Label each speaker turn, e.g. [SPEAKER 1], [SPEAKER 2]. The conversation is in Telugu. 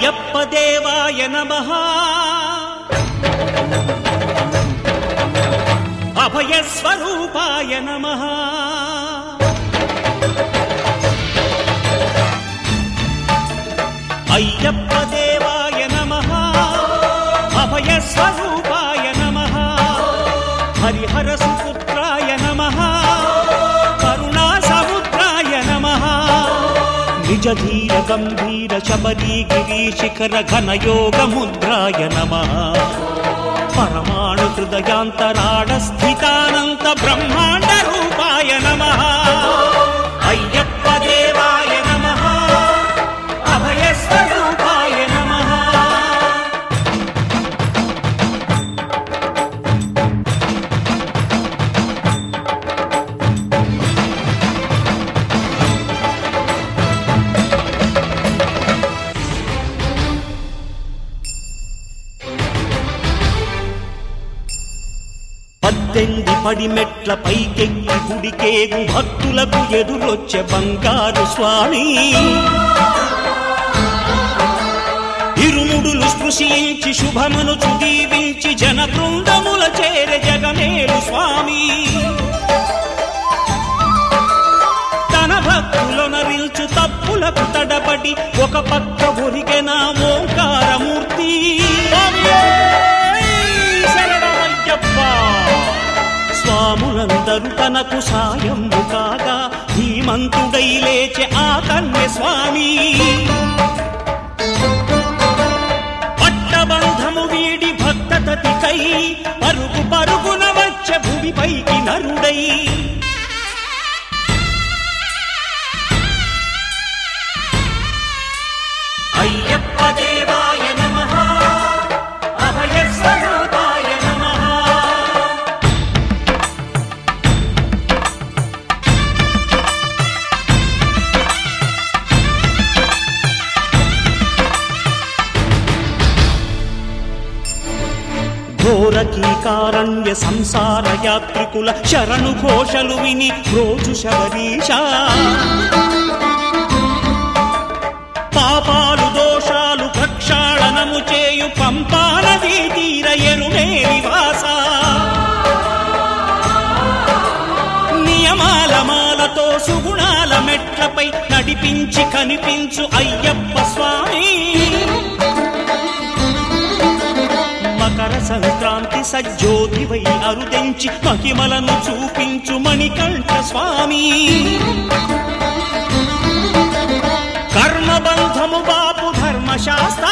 [SPEAKER 1] అయ్యప్ప దేవాయ నమః అభయ స్వరూపాయ నమః అయ్యప్ప దేవాయ నమః అభయ స్వరూపాయ నమః హరిహర సుపుత్రాయ నమః కరుణా సముద్రాయ నమః నిజ ధీర గంభీర శబరీ గిరి శిఖర ఘన యోగ ముద్రాయ నమః పరమాణు హృదయాంతరాళ స్థితానంత బ్రహ్మాండ రూపాయ నమః అయ్యప్ప దేవాయ నమః అభయ స్వరూపాయ నమః పద్దెంది పడిమెట్ల పైకెక్కి గుడికేగు భక్తులకు ఎదురొచ్చే బంగారు స్వామి ఇరుముడులు స్పృశించి శుభమనుచు దీవించి జన బృందముల చేరే జగమేలు స్వామి తన భక్తులొనరిల్చు తప్పులకు తడబడి ఒక పక్క ఒరిగెన ఓంకారమూర్తి స్వాములందరూ తనకు సాయము కాగా ధీమంతుడై లేచే ఆ కన్య స్వామి పట్టబంధము వీడి భక్తతతికై పరుగు పరుగున వచ్చే భూమిపైకి నరుడై అయ్యప్ప దేవాయ నమః అభయ స్వరూపాయ నమః ఘోరకీకారణ్య సంసార యాత్రికుల శరణు ఘోషలు విని రోజు శబరీశ పాపాలు దోషాలు ప్రక్షాళనము చేయు పంపా నదీ తీర ఎరుమే నివాస నియమాల మాలతో సుగుణాల మెట్లపై నడిపించి కనిపించు అయ్యప్ప స్వామి మకర సంక్రాంతి సజ్జోతివై అరుదెంచి మహిమలను చూపించు మణికంఠ స్వామి కర్మబంధము బాపు ధర్మశాస్త్ర